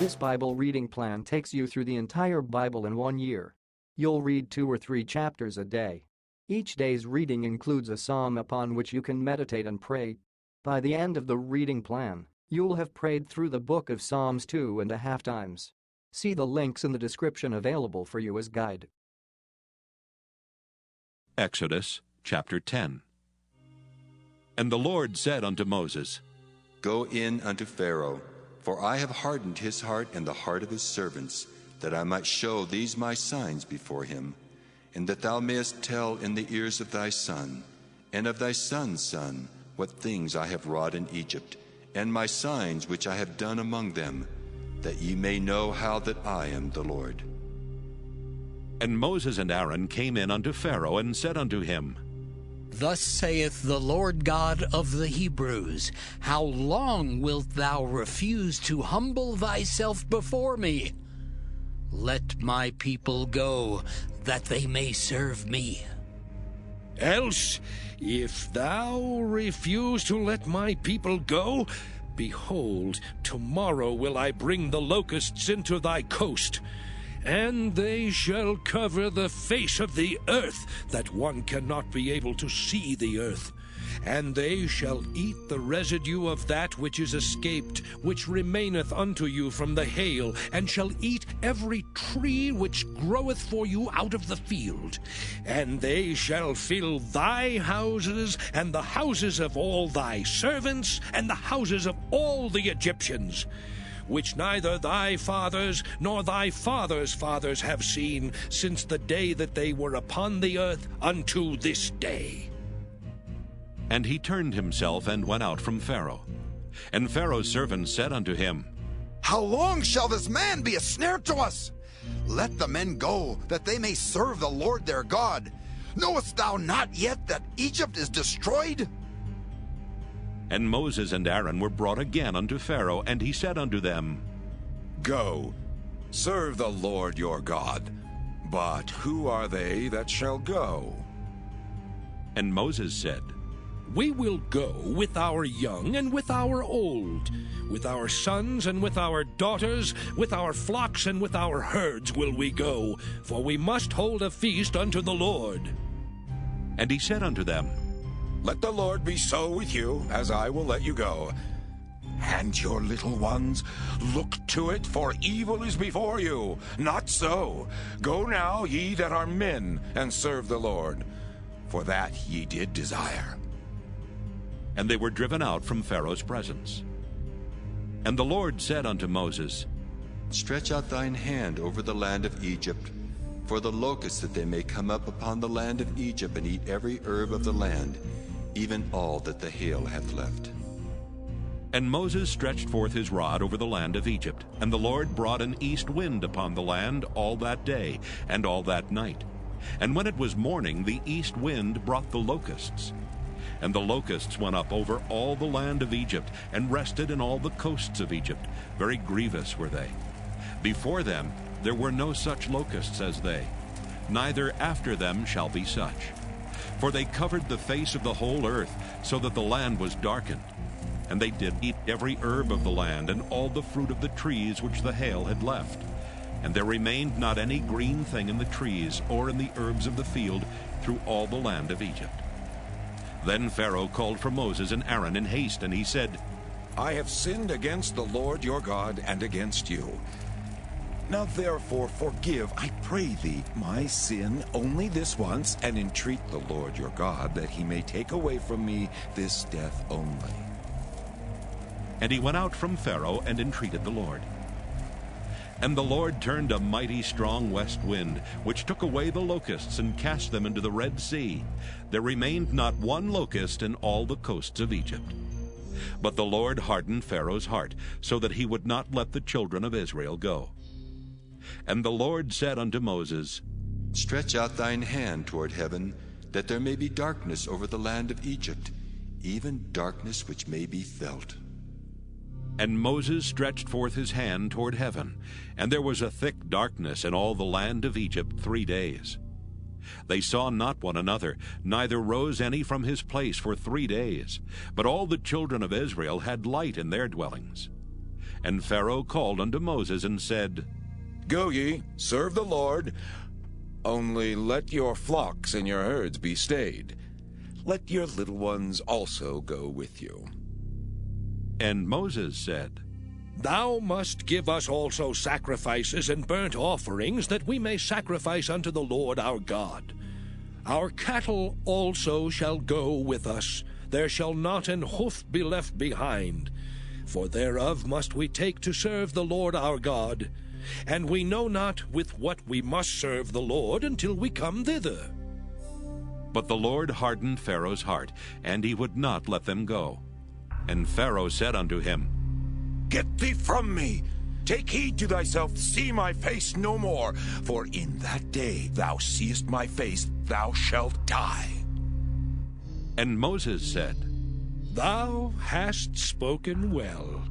This Bible reading plan takes you through the entire Bible in 1 year. You'll read 2 or 3 chapters a day. Each day's reading includes a psalm upon which you can meditate and pray. By the end of the reading plan, you'll have prayed through the book of Psalms 2.5 times. See the links in the description available for you as guide. Exodus chapter 10. And the Lord said unto Moses, Go in unto Pharaoh, for I have hardened his heart and the heart of his servants, that I might show these my signs before him, and that thou mayest tell in the ears of thy son, and of thy son's son, what things I have wrought in Egypt, and my signs which I have done among them, that ye may know how that I am the Lord. And Moses and Aaron came in unto Pharaoh, and said unto him, Thus saith the Lord God of the Hebrews, How long wilt thou refuse to humble thyself before me? Let my people go, that they may serve me. Else, if thou refuse to let my people go, behold, tomorrow will I bring the locusts into thy coast, and they shall cover the face of the earth, that one cannot be able to see the earth. And they shall eat the residue of that which is escaped, which remaineth unto you from the hail, and shall eat every tree which groweth for you out of the field. And they shall fill thy houses, and the houses of all thy servants, and the houses of all the Egyptians, which neither thy fathers nor thy fathers' fathers have seen, since the day that they were upon the earth unto this day. And he turned himself and went out from Pharaoh. And Pharaoh's servants said unto him, How long shall this man be a snare to us? Let the men go, that they may serve the Lord their God. Knowest thou not yet that Egypt is destroyed? And Moses and Aaron were brought again unto Pharaoh, and he said unto them, Go, serve the Lord your God. But who are they that shall go? And Moses said, We will go with our young and with our old, with our sons and with our daughters, with our flocks and with our herds will we go, for we must hold a feast unto the Lord. And he said unto them, Let the Lord be so with you, as I will let you go. And your little ones, look to it, for evil is before you. Not so. Go now, ye that are men, and serve the Lord, for that ye did desire. And they were driven out from Pharaoh's presence. And the Lord said unto Moses, Stretch out thine hand over the land of Egypt, for the locusts, that they may come up upon the land of Egypt, and eat every herb of the land, even all that the hail hath left. And Moses stretched forth his rod over the land of Egypt, and the Lord brought an east wind upon the land all that day and all that night. And when it was morning, the east wind brought the locusts. And the locusts went up over all the land of Egypt, and rested in all the coasts of Egypt. Very grievous were they. Before them there were no such locusts as they, neither after them shall be such. For they covered the face of the whole earth, so that the land was darkened. And they did eat every herb of the land, and all the fruit of the trees which the hail had left. And there remained not any green thing in the trees, or in the herbs of the field, through all the land of Egypt. Then Pharaoh called for Moses and Aaron in haste, and he said, I have sinned against the Lord your God, and against you. Now therefore forgive, I pray thee, my sin only this once, and entreat the Lord your God, that he may take away from me this death only. And he went out from Pharaoh, and entreated the Lord. And the Lord turned a mighty strong west wind, which took away the locusts, and cast them into the Red Sea. There remained not one locust in all the coasts of Egypt. But the Lord hardened Pharaoh's heart, so that he would not let the children of Israel go. And the Lord said unto Moses, Stretch out thine hand toward heaven, that there may be darkness over the land of Egypt, even darkness which may be felt. And Moses stretched forth his hand toward heaven, and there was a thick darkness in all the land of Egypt 3 days. They saw not one another, neither rose any from his place for 3 days. But all the children of Israel had light in their dwellings. And Pharaoh called unto Moses and said, Go ye, serve the Lord, only let your flocks and your herds be stayed. Let your little ones also go with you. And Moses said, Thou must give us also sacrifices and burnt offerings, that we may sacrifice unto the Lord our God. Our cattle also shall go with us. There shall not an hoof be left behind. For thereof must we take to serve the Lord our God. And we know not with what we must serve the Lord until we come thither. But the Lord hardened Pharaoh's heart, and he would not let them go. And Pharaoh said unto him, Get thee from me! Take heed to thyself, see my face no more, for in that day thou seest my face, thou shalt die. And Moses said, Thou hast spoken well.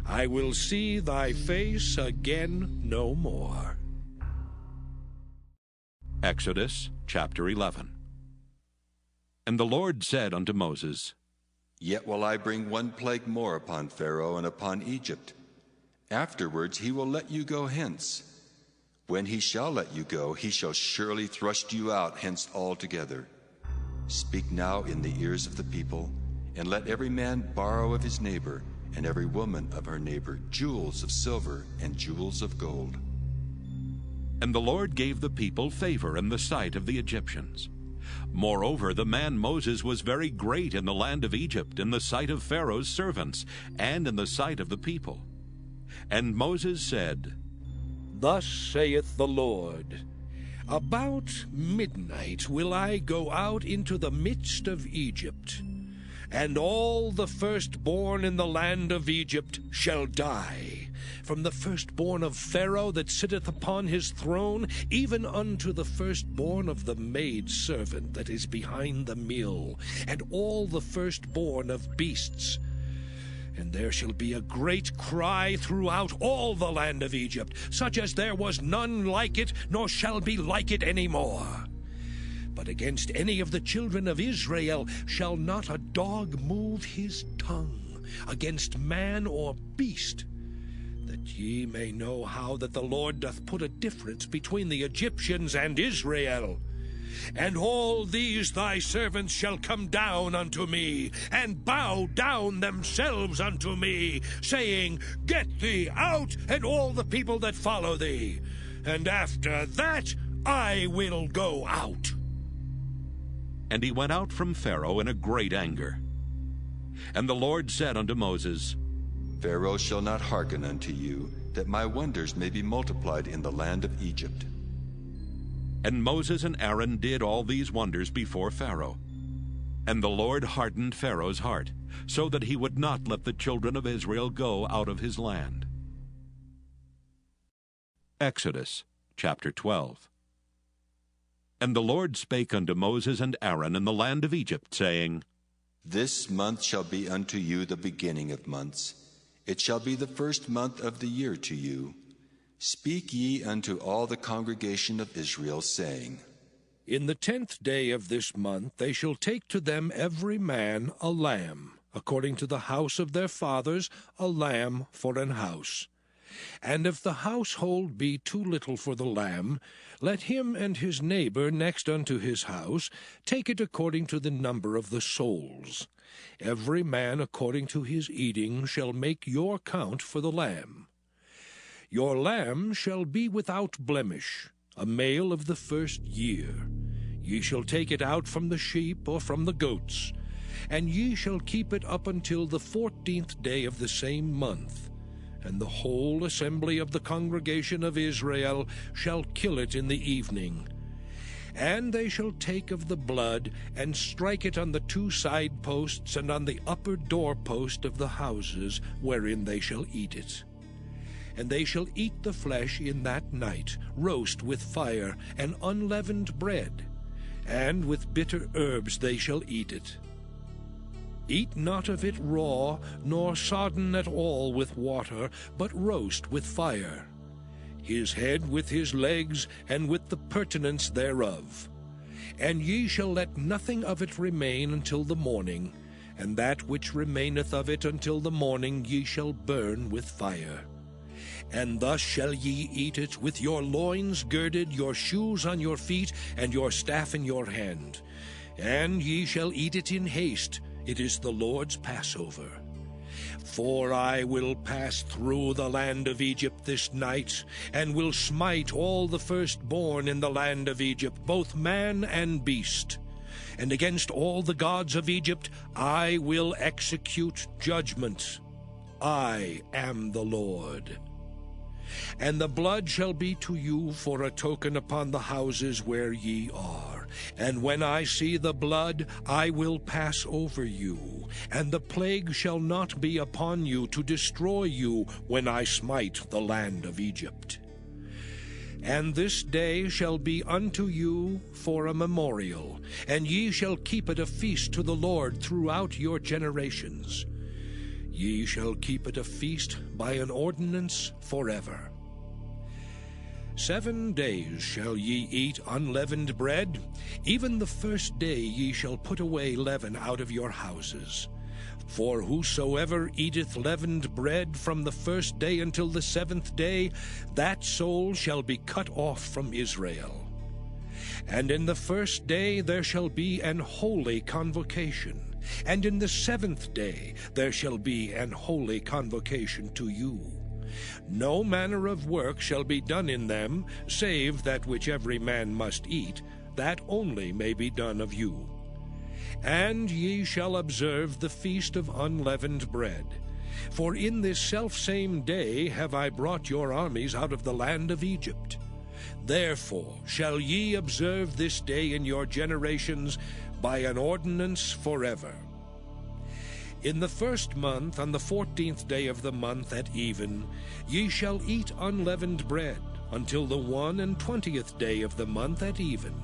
I will see thy face again no more. Exodus chapter 11. And the Lord said unto Moses, Yet will I bring one plague more upon Pharaoh and upon Egypt. Afterwards he will let you go hence. When he shall let you go, he shall surely thrust you out hence altogether. Speak now in the ears of the people, and let every man borrow of his neighbor, and every woman of her neighbor, jewels of silver and jewels of gold. And the Lord gave the people favor in the sight of the Egyptians. Moreover, the man Moses was very great in the land of Egypt, in the sight of Pharaoh's servants, and in the sight of the people. And Moses said, Thus saith the Lord, About midnight will I go out into the midst of Egypt, and all the firstborn in the land of Egypt shall die, from the firstborn of Pharaoh that sitteth upon his throne, even unto the firstborn of the maidservant that is behind the mill, and all the firstborn of beasts. And there shall be a great cry throughout all the land of Egypt, such as there was none like it, nor shall be like it any more. But against any of the children of Israel shall not a dog move his tongue, against man or beast, that ye may know how that the Lord doth put a difference between the Egyptians and Israel. And all these thy servants shall come down unto me, and bow down themselves unto me, saying, Get thee out, and all the people that follow thee. And after that I will go out. And he went out from Pharaoh in a great anger. And the Lord said unto Moses, Pharaoh shall not hearken unto you, that my wonders may be multiplied in the land of Egypt. And Moses and Aaron did all these wonders before Pharaoh. And the Lord hardened Pharaoh's heart, so that he would not let the children of Israel go out of his land. Exodus chapter 12. And the Lord spake unto Moses and Aaron in the land of Egypt, saying, This month shall be unto you the beginning of months. It shall be the first month of the year to you. Speak ye unto all the congregation of Israel, saying, In the 10th day of this month they shall take to them every man a lamb, according to the house of their fathers, a lamb for an house. And if the household be too little for the lamb, let him and his neighbor next unto his house take it according to the number of the souls. Every man according to his eating shall make your count for the lamb. Your lamb shall be without blemish, a male of the first year. Ye shall take it out from the sheep or from the goats, and ye shall keep it up until the 14th day of the same month. And the whole assembly of the congregation of Israel shall kill it in the evening. And they shall take of the blood, and strike it on the 2 side posts and on the upper doorpost of the houses wherein they shall eat it. And they shall eat the flesh in that night, roast with fire, and unleavened bread, and with bitter herbs they shall eat it. Eat not of it raw, nor sodden at all with water, but roast with fire, his head with his legs, and with the purtenance thereof. And ye shall let nothing of it remain until the morning, and that which remaineth of it until the morning ye shall burn with fire. And thus shall ye eat it, with your loins girded, your shoes on your feet, and your staff in your hand. And ye shall eat it in haste. It is the Lord's Passover. For I will pass through the land of Egypt this night, and will smite all the firstborn in the land of Egypt, both man and beast. And against all the gods of Egypt I will execute judgment. I am the Lord. And the blood shall be to you for a token upon the houses where ye are. And when I see the blood, I will pass over you, and the plague shall not be upon you to destroy you when I smite the land of Egypt. And this day shall be unto you for a memorial, and ye shall keep it a feast to the Lord throughout your generations. Ye shall keep it a feast by an ordinance forever. 7 days shall ye eat unleavened bread. Even the first day ye shall put away leaven out of your houses. For whosoever eateth leavened bread from the first day until the 7th day, that soul shall be cut off from Israel. And in the first day there shall be an holy convocation, and in the 7th day there shall be an holy convocation to you. No manner of work shall be done in them, save that which every man must eat, that only may be done of you. And ye shall observe the feast of unleavened bread. For in this selfsame day have I brought your armies out of the land of Egypt. Therefore shall ye observe this day in your generations by an ordinance forever. In the 1st month, on the 14th day of the month at even, ye shall eat unleavened bread, until the 21st day of the month at even.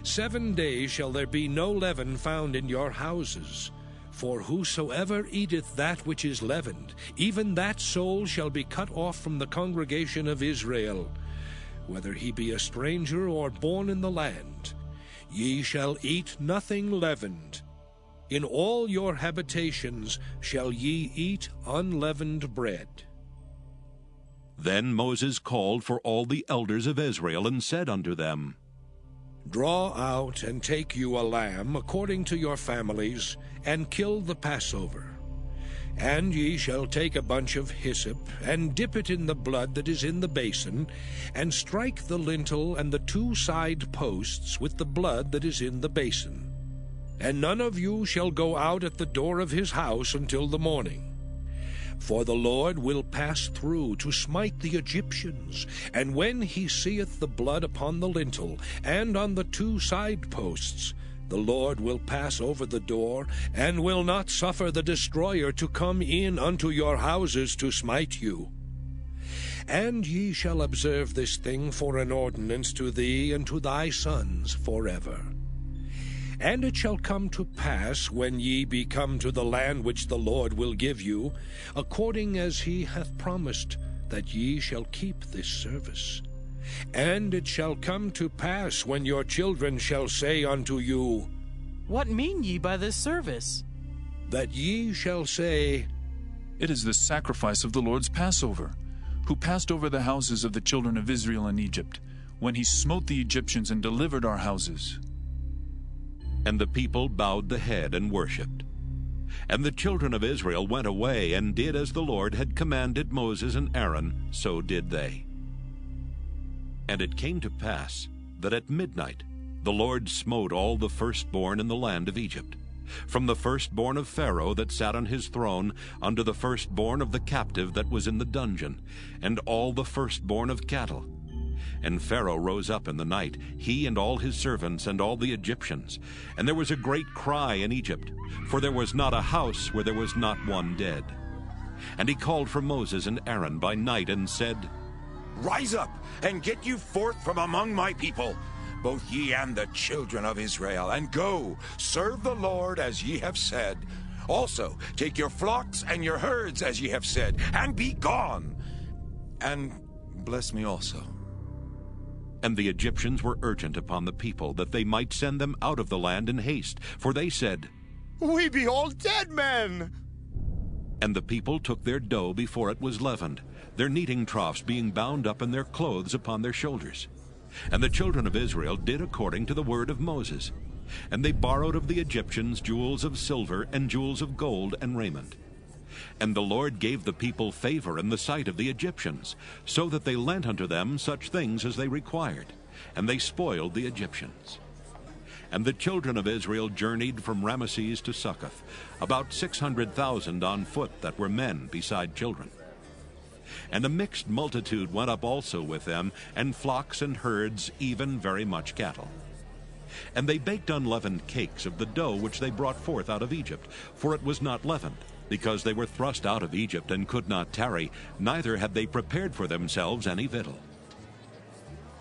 7 days shall there be no leaven found in your houses. For whosoever eateth that which is leavened, even that soul shall be cut off from the congregation of Israel, whether he be a stranger or born in the land. Ye shall eat nothing leavened. In all your habitations shall ye eat unleavened bread. Then Moses called for all the elders of Israel, and said unto them, Draw out and take you a lamb according to your families, and kill the Passover. And ye shall take a bunch of hyssop, and dip it in the blood that is in the basin, and strike the lintel and the 2 side posts with the blood that is in the basin. And none of you shall go out at the door of his house until the morning. For the Lord will pass through to smite the Egyptians, and when he seeth the blood upon the lintel and on the 2 side posts, the Lord will pass over the door, and will not suffer the destroyer to come in unto your houses to smite you. And ye shall observe this thing for an ordinance to thee and to thy sons forever. And it shall come to pass, when ye be come to the land which the Lord will give you, according as he hath promised, that ye shall keep this service. And it shall come to pass, when your children shall say unto you, What mean ye by this service? That ye shall say, It is the sacrifice of the Lord's Passover, who passed over the houses of the children of Israel in Egypt, when he smote the Egyptians and delivered our houses. And the people bowed the head and worshipped. And the children of Israel went away, and did as the Lord had commanded Moses and Aaron, so did they. And it came to pass that at midnight the Lord smote all the firstborn in the land of Egypt, from the firstborn of Pharaoh that sat on his throne, unto the firstborn of the captive that was in the dungeon, and all the firstborn of cattle. And Pharaoh rose up in the night, he and all his servants and all the Egyptians. And there was a great cry in Egypt, for there was not a house where there was not one dead. And he called for Moses and Aaron by night, and said, Rise up, and get you forth from among my people, both ye and the children of Israel, and go, serve the Lord as ye have said. Also take your flocks and your herds as ye have said, and be gone. And bless me also. And the Egyptians were urgent upon the people, that they might send them out of the land in haste. For they said, We be all dead men. And the people took their dough before it was leavened, their kneading troughs being bound up in their clothes upon their shoulders. And the children of Israel did according to the word of Moses. And they borrowed of the Egyptians jewels of silver and jewels of gold and raiment. And the Lord gave the people favor in the sight of the Egyptians, so that they lent unto them such things as they required, and they spoiled the Egyptians. And the children of Israel journeyed from Ramesses to Succoth, about 600,000 on foot that were men beside children. And a mixed multitude went up also with them, and flocks and herds, even very much cattle. And they baked unleavened cakes of the dough which they brought forth out of Egypt, for it was not leavened, because they were thrust out of Egypt and could not tarry, neither had they prepared for themselves any victual.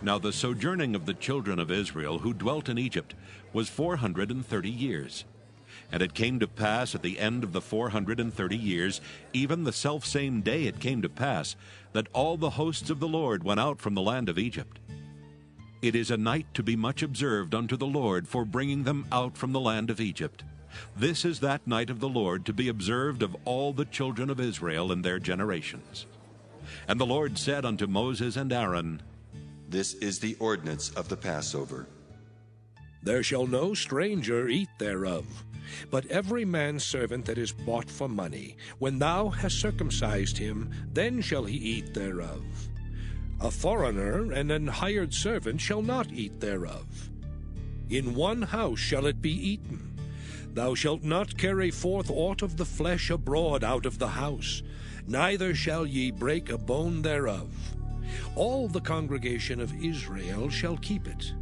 Now the sojourning of the children of Israel who dwelt in Egypt was 430 years. And it came to pass at the end of the 430 years, even the selfsame day it came to pass, that all the hosts of the Lord went out from the land of Egypt. It is a night to be much observed unto the Lord for bringing them out from the land of Egypt. This is that night of the Lord to be observed of all the children of Israel in their generations. And the Lord said unto Moses and Aaron, This is the ordinance of the Passover. There shall no stranger eat thereof, but every man's servant that is bought for money, when thou hast circumcised him, then shall he eat thereof. A foreigner and an hired servant shall not eat thereof. In one house shall it be eaten. Thou shalt not carry forth aught of the flesh abroad out of the house, neither shall ye break a bone thereof. All the congregation of Israel shall keep it.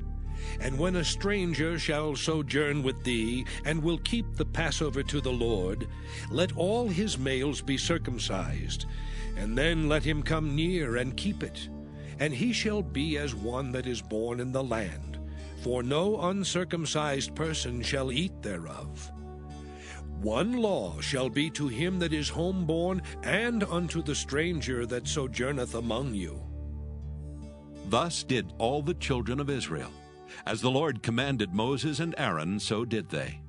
And when a stranger shall sojourn with thee, and will keep the Passover to the Lord, let all his males be circumcised, and then let him come near and keep it. And he shall be as one that is born in the land, for no uncircumcised person shall eat thereof. One law shall be to him that is homeborn, and unto the stranger that sojourneth among you. Thus did all the children of Israel. As the Lord commanded Moses and Aaron, so did they.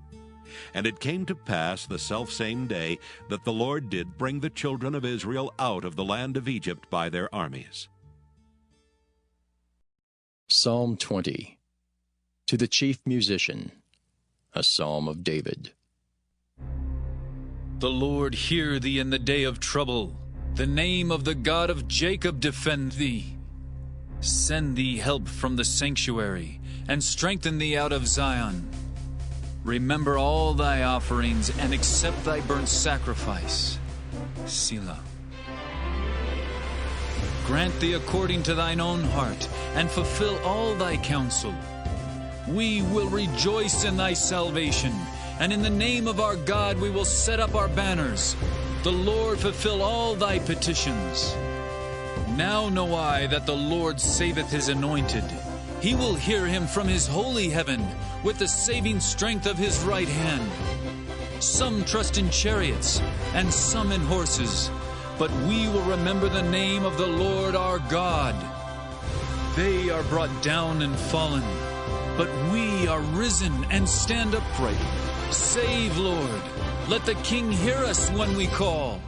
And it came to pass the selfsame day that the Lord did bring the children of Israel out of the land of Egypt by their armies. Psalm 20. To the chief musician, a psalm of David. The Lord hear thee in the day of trouble. The name of the God of Jacob defend thee. Send thee help from the sanctuary, and strengthen thee out of Zion. Remember all thy offerings, and accept thy burnt sacrifice. Selah. Grant thee according to thine own heart, and fulfill all thy counsel. We will rejoice in thy salvation, and in the name of our God we will set up our banners. The Lord fulfill all thy petitions. Now know I that the Lord saveth his anointed. He will hear him from his holy heaven, with the saving strength of his right hand. Some trust in chariots, and some in horses, but we will remember the name of the Lord our God. They are brought down and fallen, but we are risen and stand upright. Save, Lord. Let the King hear us when we call.